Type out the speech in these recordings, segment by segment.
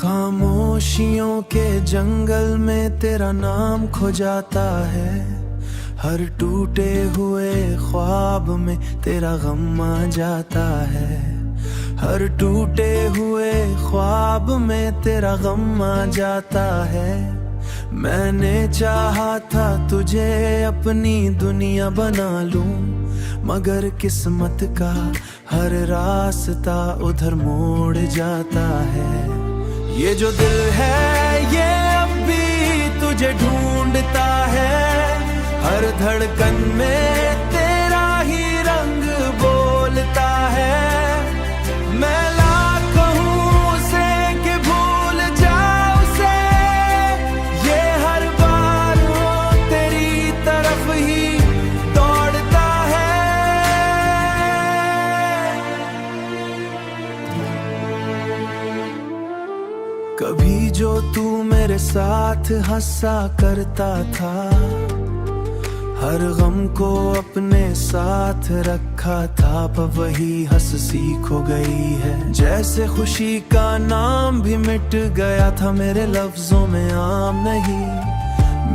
खामोशियों के जंगल में तेरा नाम खो जाता है। हर टूटे हुए ख्वाब में तेरा गम आ जाता है। हर टूटे हुए ख्वाब में तेरा गम आ जाता है। मैंने चाहा था तुझे अपनी दुनिया बना लूं, मगर किस्मत का हर रास्ता उधर मोड़ जाता है। ये जो दिल है ये अब भी तुझे ढूंढता है। हर धड़कन में तेरा ही रंग बोलता है। मैं लाख कहूं उसे कि भूल जा उसे, ये हर बार वो तेरी तरफ ही दौड़ता है। कभी जो तू मेरे साथ हंसा करता था, हर गम को अपने साथ रखा था, पर वही हंस सीख हो गई है। जैसे खुशी का नाम भी मिट गया था, मेरे लफ्जों में आम नहीं,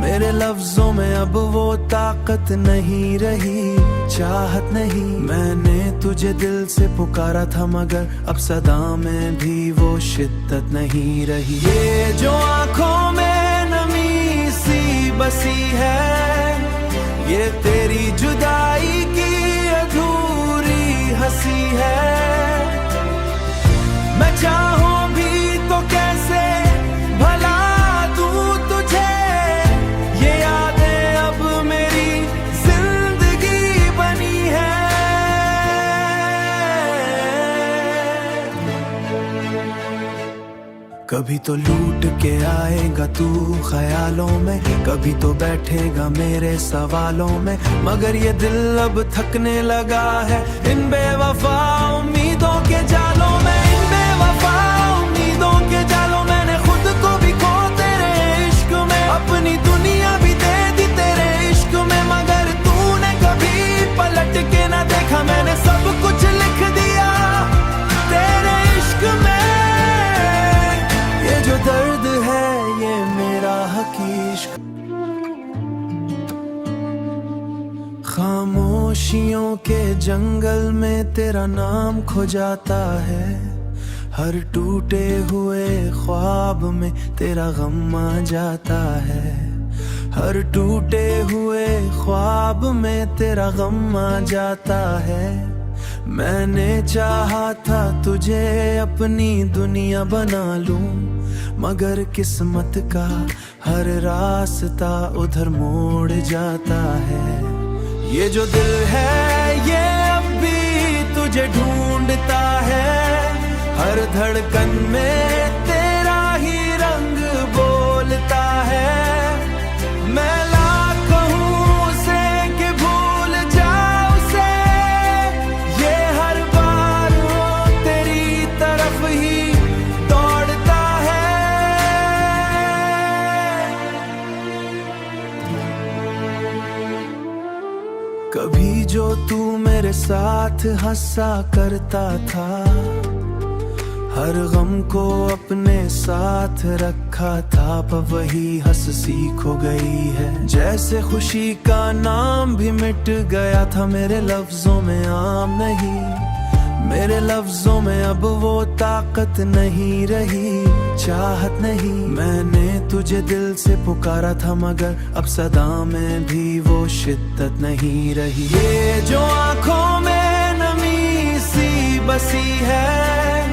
मेरे लफ्जों में अब वो ताकत नहीं रही, चाहत नहीं। मैंने तुझे दिल से पुकारा था, मगर अब सदा में भी वो शिद्दत नहीं रही। ये जो आंखों में नमी सी बसी है, ये तेरी जुदाई की अधूरी हंसी है। मैं चाहूं भी तो कैसे भला दूं तुझे, ये यादें अब मेरी जिंदगी बनी है। कभी तो लूट के आएगा तू ख्यालों में, कभी तो बैठेगा मेरे सवालों में, मगर ये दिल अब थकने लगा है इन बेवफा उम्मीदों के जालों में। इन बेवफा उम्मीदों के जालों, मैंने खुद को भी खो तेरे इश्क में, अपनी दुनिया भी दे दी तेरे इश्क में, मगर तूने कभी पलट के ना देखा। मैंने सब कुछ लिख दिया तेरे इश्क में। ये जो दर्द है ये मेरा हकीकत। खामोशियों के जंगल में तेरा नाम खो जाता है। हर टूटे हुए ख्वाब में तेरा गम आ जाता है। हर टूटे हुए ख्वाब में तेरा गम आ जाता है। मैंने चाहा था तुझे अपनी दुनिया बना लूं, मगर किस्मत का हर रास्ता उधर मोड़ जाता है। ये जो दिल है ये अब भी तुझे ढूंढता है। हर धड़कन में तेरा ही रंग बोलता है। मैं लाख कहूं उसे कि भूल जा उसे, ये हर बार वो तेरी तरफ ही दौड़ता है। कभी जो तू मेरे साथ हंसा करता था, हर गम को अपने साथ रखा था, पर वही हंस सीख हो गई है। जैसे खुशी का नाम भी मिट गया था, मेरे लफ्जों में आम नहीं, मेरे लफ्जों में अब वो ताकत नहीं रही, चाहत नहीं। मैंने तुझे दिल से पुकारा था, मगर अब सदा में भी वो शिद्दत नहीं रही। ये जो आंखों में नमी सी बसी है,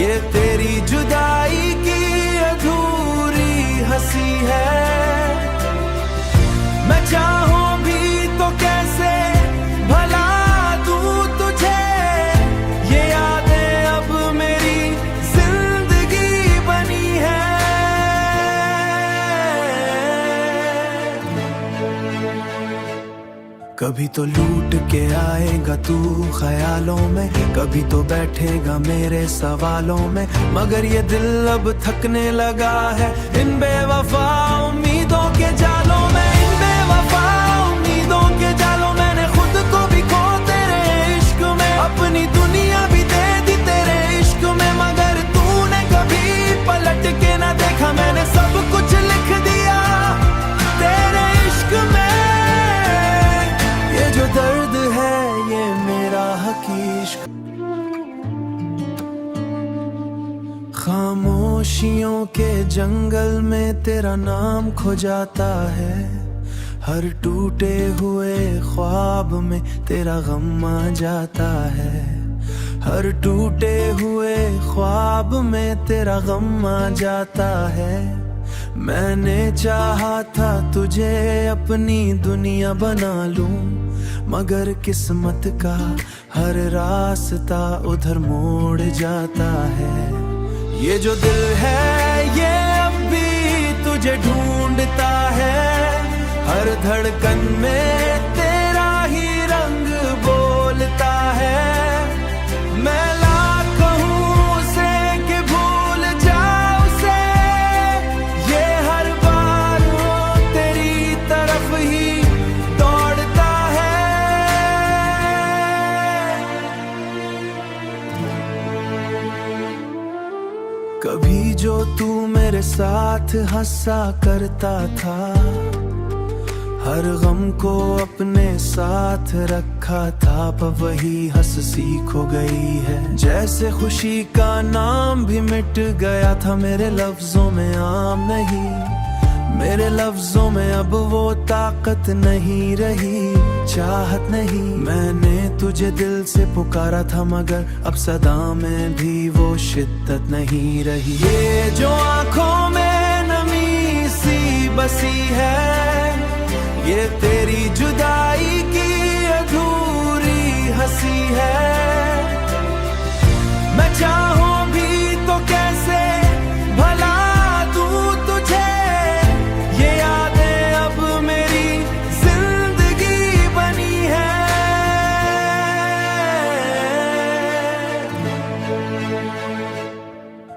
ये तेरी जुदाई की अधूरी हंसी है। मैं चाहूं भी तो कैसे भला दूं तुझे, ये यादें अब मेरी जिंदगी बनी है। कभी तो लूट के आएगा तू ख्यालों में, कभी तो बैठेगा मेरे सवालों में, मगर ये दिल अब थकने लगा है इन बेवफा उम्मीदों के जालों में। इन बेवफा उम्मीदों के जालों, मैंने खुद को भी खो तेरे इश्क में, अपनी दुनिया भी दे दी तेरे इश्क में, मगर तूने कभी पलट खामोशियों के जंगल में तेरा नाम खो जाता है, हर टूटे हुए ख्वाब में तेरा गम आ जाता है, हर टूटे हुए ख्वाब में तेरा गम आ जाता है। मैंने चाहा था तुझे अपनी दुनिया बना लूं, मगर किस्मत का हर रास्ता उधर मोड़ जाता है। ये जो दिल है ये अब भी तुझे ढूंढता है, हर धड़कन में तेरा ही रंग बोलता है। मैं लाख कहूं उसे कि भूल जा उसे, ये हर बार वो तेरी तरफ ही दौड़ता है। कभी जो तू मेरे साथ हंसा करता था, हर गम को अपने साथ रखा था, पर वही हंसी खो गई है। जैसे खुशी का नाम भी मिट गया था, मेरे लफ्जों में आम नहीं, मेरे लफ्जों में अब वो ताकत नहीं रही, चाहत नहीं। मैंने तुझे दिल से पुकारा था, मगर अब सदा में भी वो शिद्दत नहीं रही। ये जो आंखों में नमी सी बसी है, ये तेरी जुदाई की अधूरी हंसी है। मैं चाहूं भी तो कैसे भला दूं तुझे, ये यादें अब मेरी जिंदगी बनी है।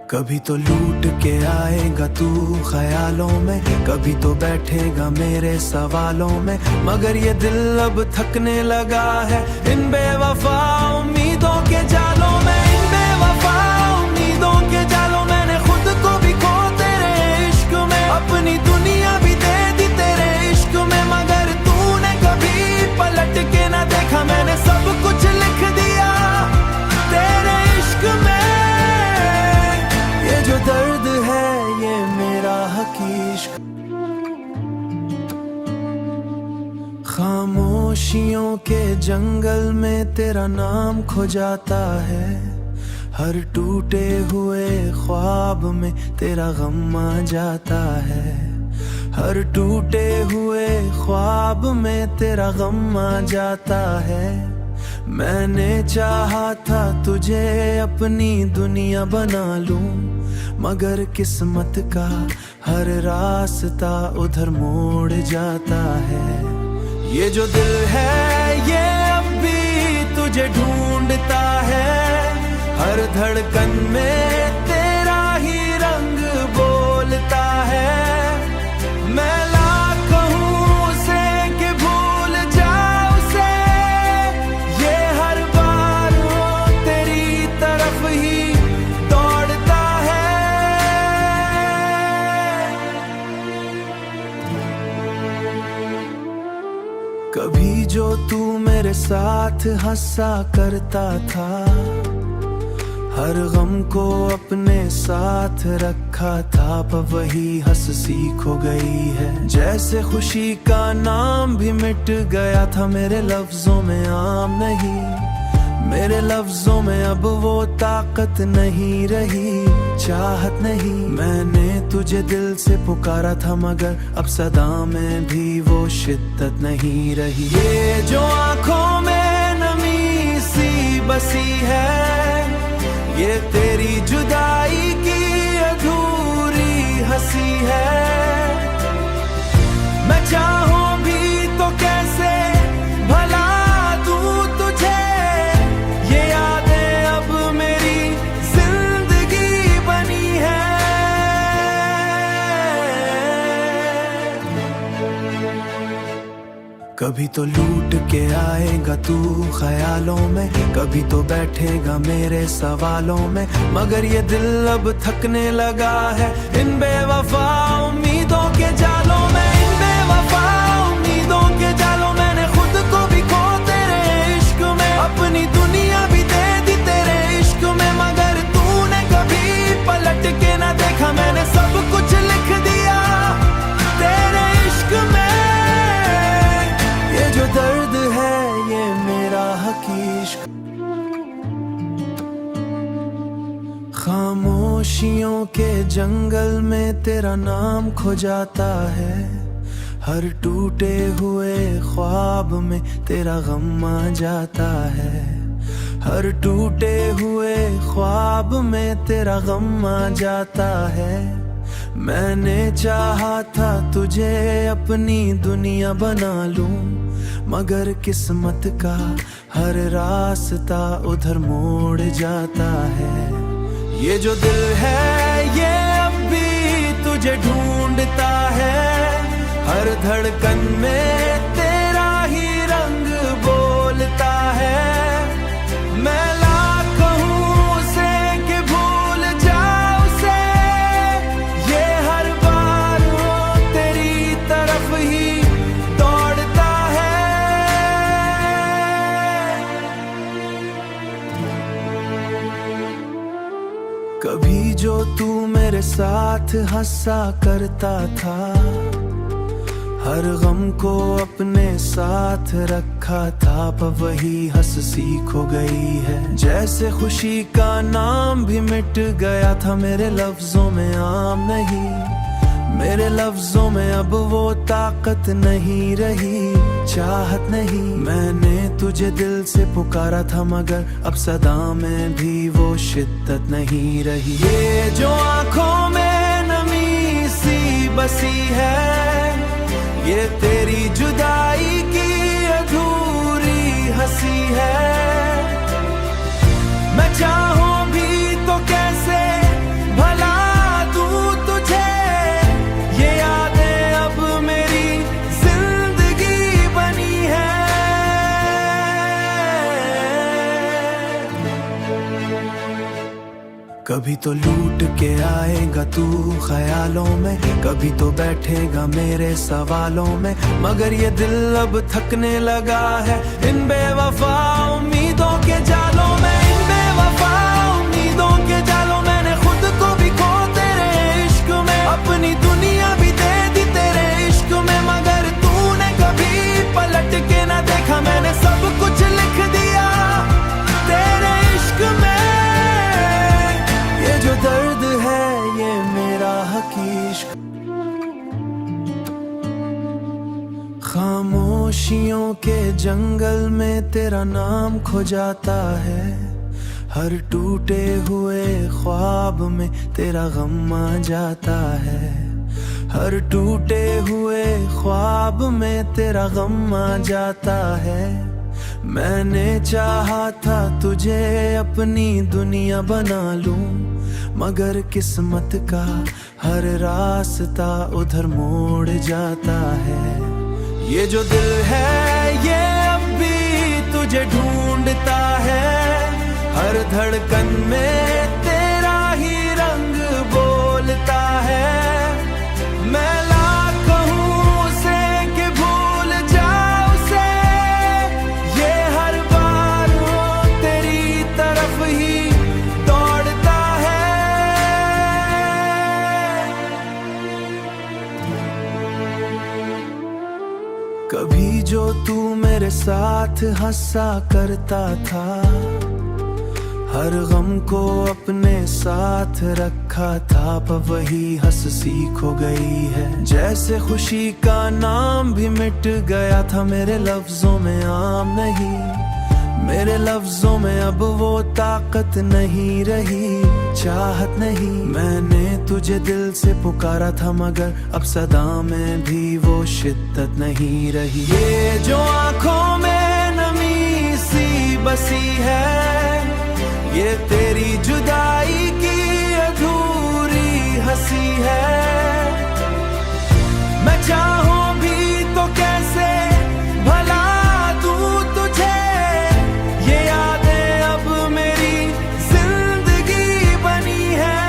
कभी तो लूट के आएगा तू ख्यालों में, कभी तो बैठेगा मेरे सवालों में, मगर ये दिल अब थकने लगा है इन बेवफा उम्मीदों के जालों में, इन बेवफा उम्मीदों के जालों। मैंने खुद को भी खो तेरे इश्क में, अपनी दुनिया भी दे दी तेरे इश्क में, मगर तूने कभी पलट के ना देखा। मैंने सब कुछ लिख दिया तेरे इश्क में। ये जो दर्द है ये मेरा हकीकत। खामोशियों के जंगल में तेरा नाम खो जाता है, हर टूटे हुए ख्वाब में तेरा गम आ जाता है, हर टूटे हुए ख्वाब में तेरा गम आ जाता है। मैंने चाहा था तुझे अपनी दुनिया बना लूं, मगर किस्मत का हर रास्ता उधर मोड़ जाता है। ये जो दिल है ये अब भी तुझे ढूंढता है, हर धड़कन में तेरा ही रंग बोलता है। मैं लाख कहूं उसे कि भूल जा उसे, ये हर बार वो तेरी तरफ ही दौड़ता है। कभी जो तू मेरे साथ हंसा करता था, हर गम को अपने साथ रखा था, पर वही हंसी खो गई है। जैसे खुशी का नाम भी मिट गया था, मेरे लफ्जों में आम नहीं, मेरे लफ्जों में अब वो ताकत नहीं रही, चाहत नहीं। मैंने तुझे दिल से पुकारा था, मगर अब सदा में भी वो शिद्दत नहीं रही। ये जो आंखों में नमी सी बसी है, ये तेरी जुदाई की अधूरी हंसी है। मैं चाहूं भी तो कैसे भला दूं तुझे, ये यादें अब मेरी जिंदगी बनी है। कभी तो लूट के आएगा तू ख्यालों में, कभी तो बैठेगा मेरे सवालों में, मगर ये दिल अब थकने लगा है इन बेवफा उम्मीदों के जालों में, इन बेवफा उम्मीदों के जालों। मैंने खुद को भी खो तेरे इश्क में, अपनी दुनिया भी दे दी तेरे इश्क में, मगर तूने कभी पलट खामोशियों के जंगल में तेरा नाम खो जाता है, हर टूटे हुए ख्वाब में तेरा गम आ जाता है, हर टूटे हुए ख्वाब में तेरा गम आ जाता है। मैंने चाहा था तुझे अपनी दुनिया बना लूं, मगर किस्मत का हर रास्ता उधर मोड़ जाता है। ये जो दिल है ये अब भी तुझे ढूंढता है, हर धड़कन में तेरा ही रंग बोलता है। मैं लाख कहूं उसे कि भूल जा उसे, ये हर बार वो तेरी तरफ ही दौड़ता है। कभी जो तू मेरे साथ हंसा करता था, हर गम को अपने साथ रखा था, पर वही हंसी खो गई है। जैसे खुशी का नाम भी मिट गया था, मेरे लफ्जों में आम नहीं, मेरे लफ्जों में अब वो ताकत नहीं रही, चाहत नहीं। मैंने तुझे दिल से पुकारा था, मगर अब सदा में भी वो शिद्दत नहीं रही। ये जो आंखों में नमी सी बसी है, ये तेरी जुदाई की अधूरी हंसी है। मैं चाहूं भी तो कैसे भला दूं तुझे, ये यादें अब मेरी जिंदगी बनी है। कभी तो लूट के आएगा तू ख्यालों में, कभी तो बैठेगा मेरे सवालों में, मगर ये दिल अब थकने लगा है इन बेवफा उम्मीदों के जालों में। इन बेवफा उम्मीदों के जालों, मैंने खुद को भी खो तेरे इश्क में, अपनी दुनिया भी दे दी तेरे इश्क में, मगर तूने कभी पलट के ना देखा। मैंने सब कुछ लिख दिया तेरे इश्क में। ये जो दर्द है ये मेरा हकीक। खामोशियों के जंगल में तेरा नाम खो जाता है, हर टूटे हुए ख्वाब में तेरा गम आ जाता है, हर टूटे हुए ख्वाब में तेरा गम आ जाता है। मैंने चाहा था तुझे अपनी दुनिया बना लूं, मगर किस्मत का हर रास्ता उधर मोड़ जाता है। ये जो दिल है ये अब भी तुझे ढूंढता है, हर धड़कन में तेरा ही रंग बोलता है। मैं लाख कहूं उसे कि भूल जा उसे, ये हर बार वो तेरी तरफ ही दौड़ता है। कभी जो तू मेरे साथ हंसा करता था, हर गम को अपने साथ रखा था, पर वही हंसी खो गई है। जैसे खुशी का नाम भी मिट गया था, मेरे लफ्जों में आम नहीं, मेरे लफ्जों में अब वो ताकत नहीं रही, चाहत नहीं। मैंने तुझे दिल से पुकारा था, मगर अब सदा में भी वो शिद्दत नहीं रही। ये जो आंखों में नमी सी बसी है, ये तेरी जुदाई की अधूरी हंसी है। मैं चाहूं भी तो कैसे भला दूं तुझे, ये यादें अब मेरी जिंदगी बनी है।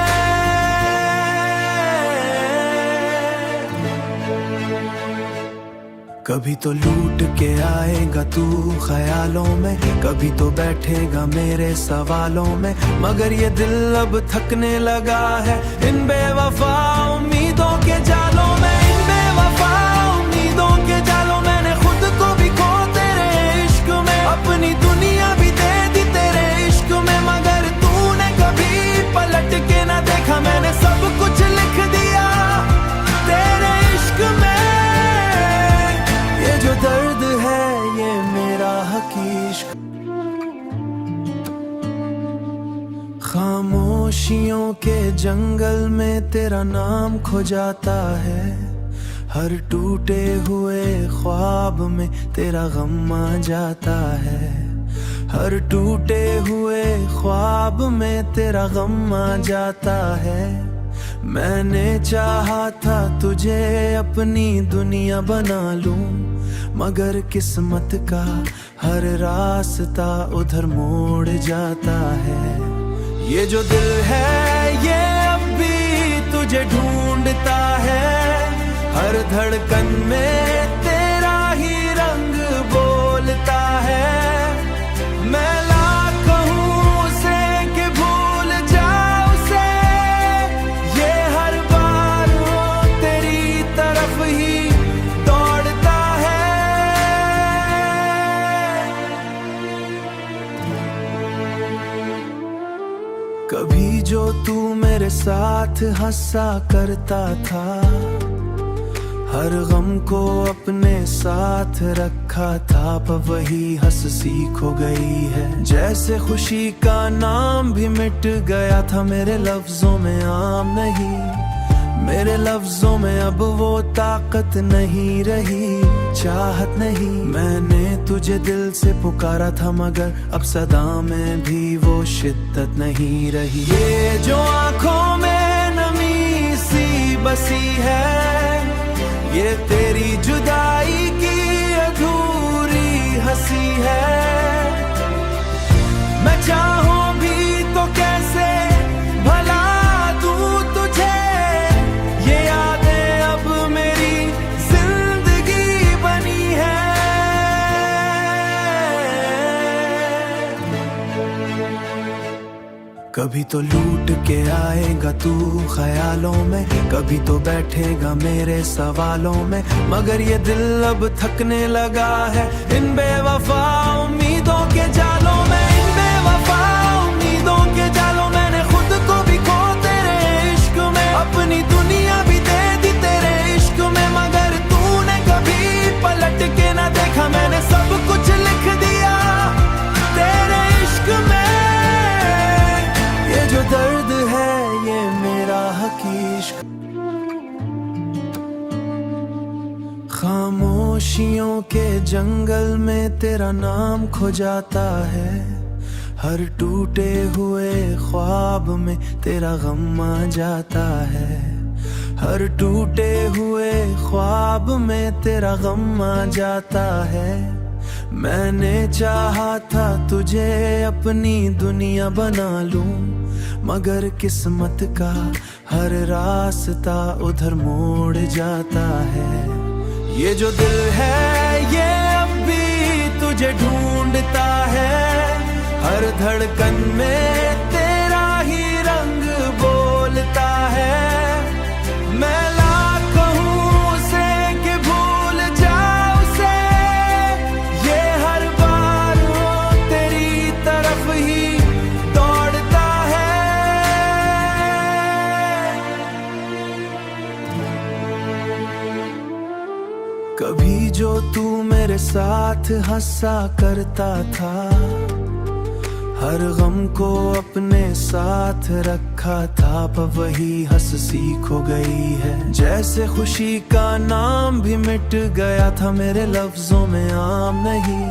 कभी तो लूट के आएगा तू ख्यालों में, कभी तो बैठेगा मेरे सवालों में, मगर ये दिल अब थकने लगा है इन बेवफा उम्मीदों के जालों में। इन बेवफा उम्मीदों के जालों, मैंने खुद को भी खो तेरे इश्क में, अपनी दुनिया भी दे दी तेरे इश्क में, मगर तूने कभी पलट खामोशियों के जंगल में तेरा नाम खो जाता है, हर टूटे हुए ख्वाब में तेरा गम आ जाता है, हर टूटे हुए ख्वाब में तेरा गम आ जाता है। मैंने चाहा था तुझे अपनी दुनिया बना लूं, मगर किस्मत का हर रास्ता उधर मोड़ जाता है। ये जो दिल है ये अब भी तुझे ढूंढता है, हर धड़कन में तेरा ही रंग बोलता है। मैं लाख कहूं उसे कि भूल जा उसे, ये हर बार वो तेरी तरफ ही दौड़ता है। कभी जो तू मेरे साथ हंसा करता था, हर गम को अपने साथ रखा था, पर वही हंस सीख हो गई है। जैसे खुशी का नाम भी मिट गया था, मेरे लफ्जों में आम नहीं, मेरे लफ्जों में अब वो ताकत नहीं रही, चाहत नहीं। मैंने तुझे दिल से पुकारा था, मगर अब सदा में भी वो शिद्दत नहीं रही। ये जो आंखों में नमी सी बसी है, ये तेरी जुदाई की अधूरी हंसी है। मैं चाहूं भी तो कैसे भला दूं तुझे, ये यादें अब मेरी जिंदगी बनी है। कभी तो लूट के आएगा तू ख्यालों में, कभी तो बैठेगा मेरे सवालों में, मगर ये दिल अब थकने लगा है इन बेवफा उम्मीदों के जालों में, इन बेवफा उम्मीदों के जालों। मैंने खुद को भी खो तेरे इश्क में, अपनी दुनिया भी दे दी तेरे इश्क में, मगर तूने कभी पलट के ना देखा। मैंने सब कुछ लिख दिया तेरे इश्क में। ये जो दर्द है ये मेरा हकीक। खामोशियों के जंगल में तेरा नाम खो जाता है, हर टूटे हुए ख्वाब में तेरा गम आ जाता है, हर टूटे हुए ख्वाब में तेरा गम आ जाता है। मैंने चाहा था तुझे अपनी दुनिया बना लूं, मगर किस्मत का हर रास्ता उधर मोड़ जाता है। ये जो दिल है ये अब भी तुझे ढूंढता है, हर धड़कन में तेरा ही रंग बोलता है। मैं लाख कहूं उसे कि भूल जा उसे, ये हर बार वो तेरी तरफ ही दौड़ता है। कभी जो तू मेरे साथ हंसा करता था, हर गम को अपने साथ रखा था, पर वही हंस सीख हो गई है। जैसे खुशी का नाम भी मिट गया था, मेरे लफ्जों में आम नहीं,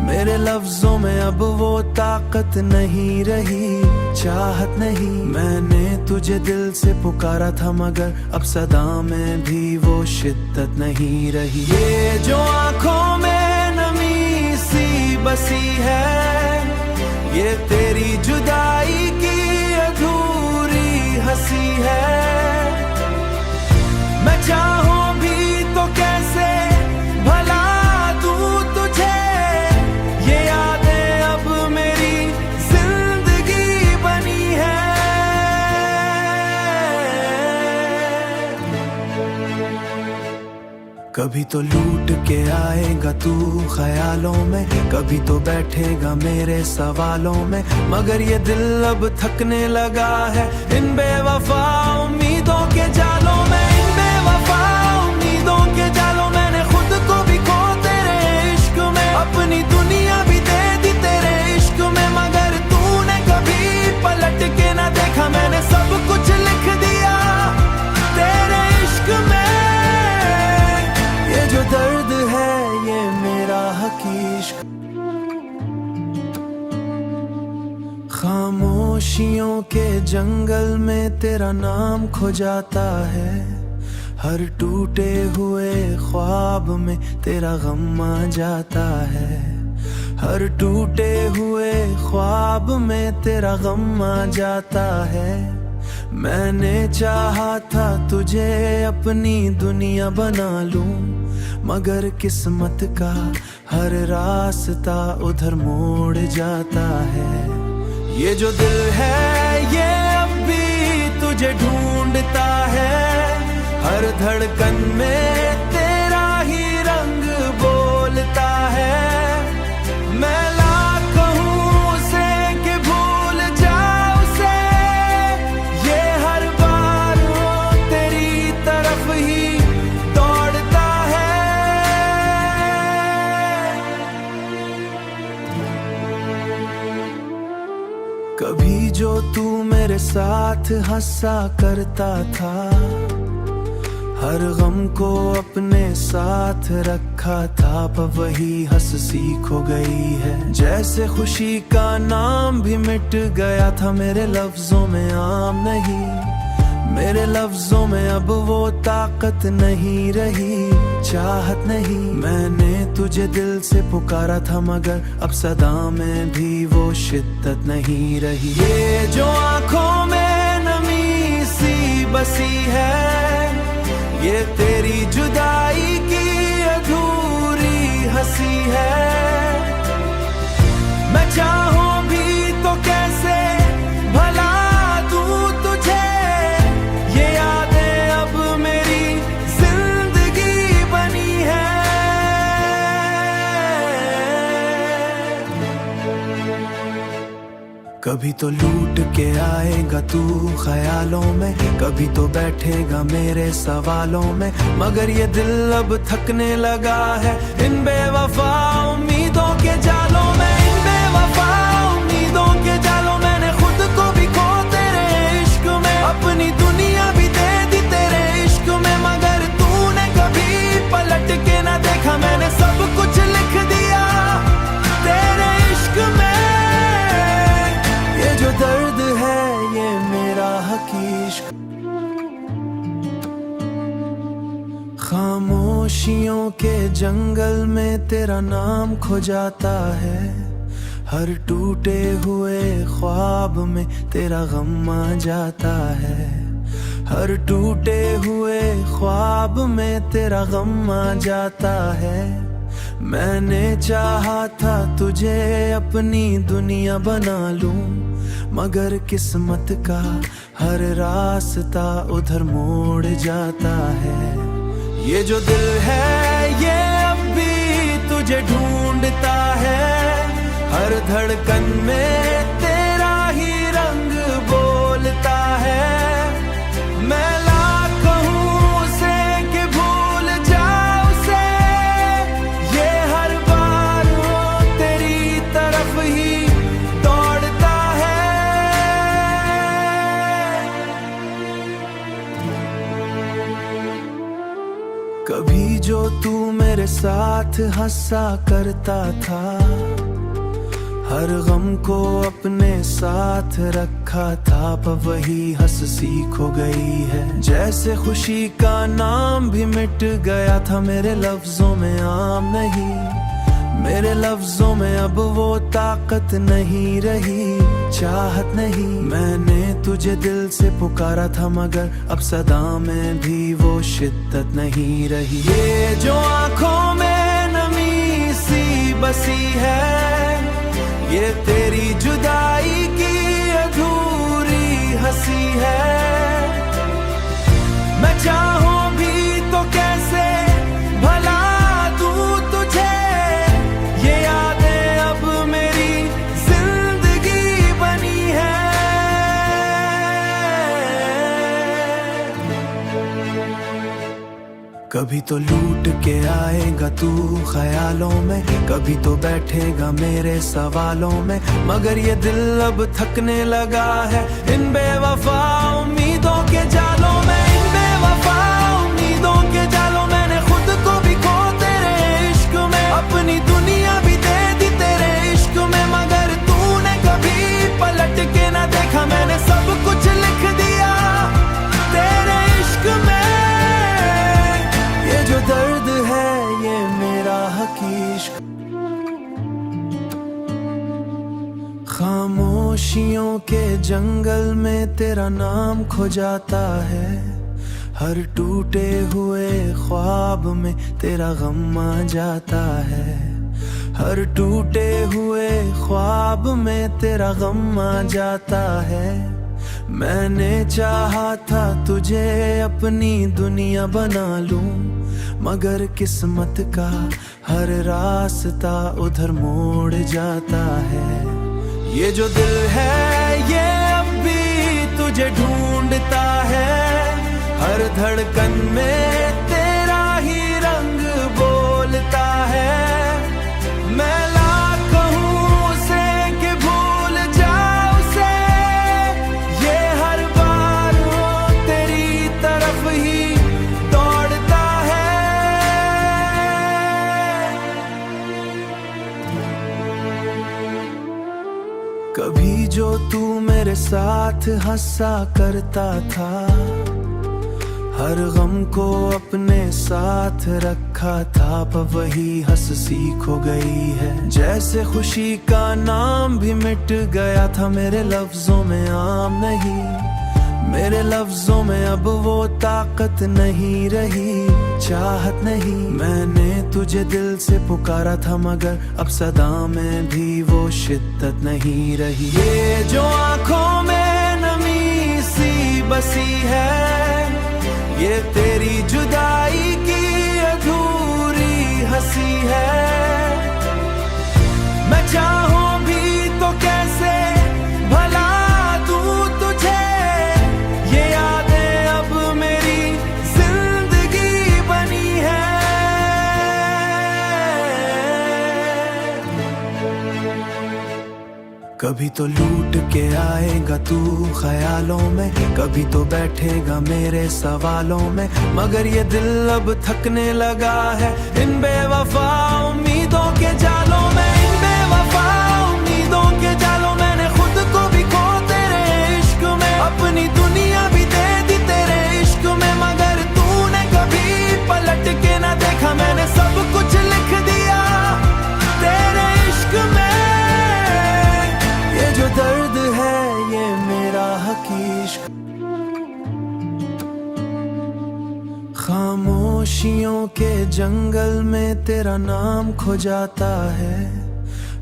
मेरे लफ्जों में अब वो ताकत नहीं रही, चाहत नहीं। मैंने तुझे दिल से पुकारा था, मगर अब सदा में भी वो शिद्दत नहीं रही। ये जो आंखों में नमी सी बसी है, ये तेरी जुदाई की अधूरी हंसी है। मैं चाहूं भी तो कैसे भला दूं तुझे, ये यादें अब मेरी जिंदगी बनी है। कभी तो लूट के आएगा तू ख्यालों में, कभी तो बैठेगा मेरे सवालों में, मगर ये दिल अब थकने लगा है इन बेवफा उम्मीदों के जालों में, इन बेवफा उम्मीदों के जालों। मैंने खुद को भी खो तेरे इश्क में, अपनी दुनिया भी दे दी तेरे इश्क में, मगर तूने कभी पलट खामोशियों के जंगल में तेरा नाम खो जाता है, हर टूटे हुए ख्वाब में तेरा गम आ जाता है, हर टूटे हुए ख्वाब में तेरा गम आ जाता है। मैंने चाहा था तुझे अपनी दुनिया बना लूं, मगर किस्मत का हर रास्ता उधर मोड़ जाता है। ये जो दिल है ये अब भी तुझे ढूंढता है, हर धड़कन में तेरा ही रंग बोलता है। मैं लाख कहूं उसे कि भूल जा उसे, ये हर बार वो तेरी तरफ ही दौड़ता है। कभी जो तू मेरे साथ हंसा करता था, हर गम को अपने साथ रखा था, पर वही हंसी खो गई है। जैसे खुशी का नाम भी मिट गया था, मेरे लफ्जों में आम नहीं, मेरे लफ्जों में अब वो ताकत नहीं रही, चाहत नहीं। मैंने तुझे दिल से पुकारा था, मगर अब सदा में भी वो शिद्दत नहीं रही। ये जो आंखों में नमी सी बसी है, ये तेरी जुदाई की अधूरी हंसी है। मैं चाहूं भी तो कैसे भला दूं तुझे, ये यादें अब मेरी जिंदगी बनी है। कभी तो लूट के आएगा तू ख्यालों में, कभी तो बैठेगा मेरे सवालों में, मगर ये दिल अब थकने लगा है इन बेवफा उम्मीदों के जालों में, इन बेवफा उम्मीदों के जालों। मैंने खुद को भी खो तेरे इश्क में, अपनी दुनिया भी दे दी तेरे इश्क में, मगर तूने कभी पलट के ना देखा। मैंने सब कुछ लिख दिया तेरे इश्क में, ये जो दर्द है ये मेरा हकीकत। खामोशियों के जंगल में तेरा नाम खो जाता है, हर टूटे हुए ख्वाब में तेरा गम आ जाता है, हर टूटे हुए ख्वाब में तेरा गम आ जाता है। मैंने चाहा था तुझे अपनी दुनिया बना लूं, मगर किस्मत का हर रास्ता उधर मोड़ जाता है। ये जो दिल है ये अब भी तुझे ढूंढता है, हर धड़कन में तेरा ही रंग बोलता है। मैं लाख कहूं उसे कि भूल जा उसे, ये हर बार वो तेरी तरफ ही दौड़ता है। कभी जो तू मेरे साथ हंसा करता था, हर गम को अपने साथ रखा था, पर वही हंसी खो गई है। जैसे खुशी का नाम भी मिट गया था, मेरे लफ्जों में आम नहीं, मेरे लफ्जों में अब वो ताकत नहीं रही, चाहत नहीं। मैंने तुझे दिल से पुकारा था, मगर अब सदा में भी वो शिद्दत नहीं रही। ये जो आंखों में नमी सी बसी है, ये तेरी जुदाई की अधूरी हंसी है। मैं चाहूं भी तो कैसे भला दूं तुझे, ये यादें अब मेरी जिंदगी बनी है। कभी तो लूट के आएगा तू ख्यालों में, कभी तो बैठेगा मेरे सवालों में, मगर ये दिल अब थकने लगा है इन बेवफा उम्मीदों के जालों में, इन बेवफा उम्मीदों के जालों। मैंने खुद को भी खो तेरे इश्क में, अपनी दुनिया भी दे दी तेरे इश्क में, मगर तूने कभी पलट के ना देखा। मैंने के जंगल में तेरा नाम खो जाता है, हर टूटे हुए ख्वाब में तेरा गम आ जाता है, हर टूटे हुए ख्वाब में तेरा गम आ जाता है। मैंने चाहा था तुझे अपनी दुनिया बना लूं, मगर किस्मत का हर रास्ता उधर मोड़ जाता है। ये जो दिल है ये अब भी तुझे ढूंढता है, हर धड़कन में तेरा ही रंग बोलता है। मैं लाख कहूं उसे कि भूल जा उसे, ये हर बार वो तेरी तरफ ही दौड़ता है। कभी जो तू मेरे साथ हंसा करता था, हर गम को अपने साथ रखा था, पर वही हंसी खो गई है। जैसे खुशी का नाम भी मिट गया था, मेरे लफ्जों में आम नहीं, मेरे लफ्जों में अब वो ताकत नहीं रही, चाहत नहीं। मैंने तुझे दिल से पुकारा था, मगर अब सदा में भी वो शिद्दत नहीं रही। ये जो आंखों में नमी सी बसी है, ये तेरी जुदाई की अधूरी हंसी है। मैं चाहूं भी तो कैसे भला दूं तुझे, ये यादें अब मेरी जिंदगी बनी है। कभी तो लूट के आएगा तू ख्यालों में, कभी तो बैठेगा मेरे सवालों में, मगर ये दिल अब थकने लगा है इन बेवफा उम्मीदों के जालों में, इन बेवफा उम्मीदों के जालों। मैंने खुद को भी खो तेरे इश्क में, अपनी दुनिया भी दे दी तेरे इश्क में, मगर तूने कभी पलट के ना देखा। मैंने सब कुछ लिख दिया तेरे इश्क में। ये जो दर्द है ये मेरा हकीकत, खामोशियों के जंगल में तेरा नाम खो जाता है,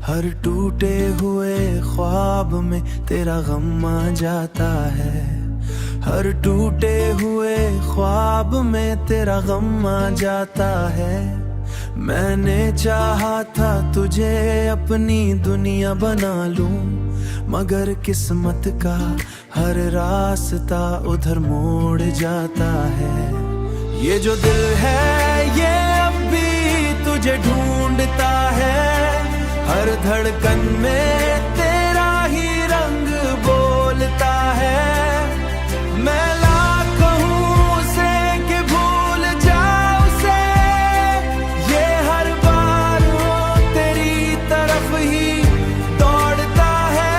हर टूटे हुए ख्वाब में तेरा गम आ जाता है, हर टूटे हुए ख्वाब में तेरा गम आ जाता है। मैंने चाहा था तुझे अपनी दुनिया बना लूं, मगर किस्मत का हर रास्ता उधर मोड़ जाता है। ये जो दिल है ये अब भी तुझे ढूंढता है, हर धड़कन में तेरा ही रंग बोलता है। मैं लाख कहूं उसे कि भूल जा उसे, ये हर बार वो तेरी तरफ ही दौड़ता है।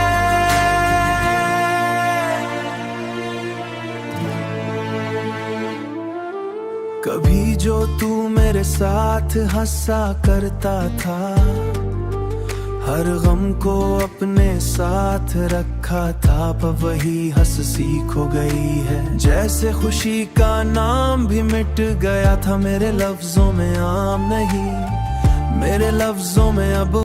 कभी जो तू मेरे साथ हंसा करता था, हर गम को अपने साथ रखा था, पर वही हंसी खो गई है। जैसे खुशी का नाम भी मिट गया था, मेरे लफ्जों में आम नहीं, मेरे लफ्जों में अब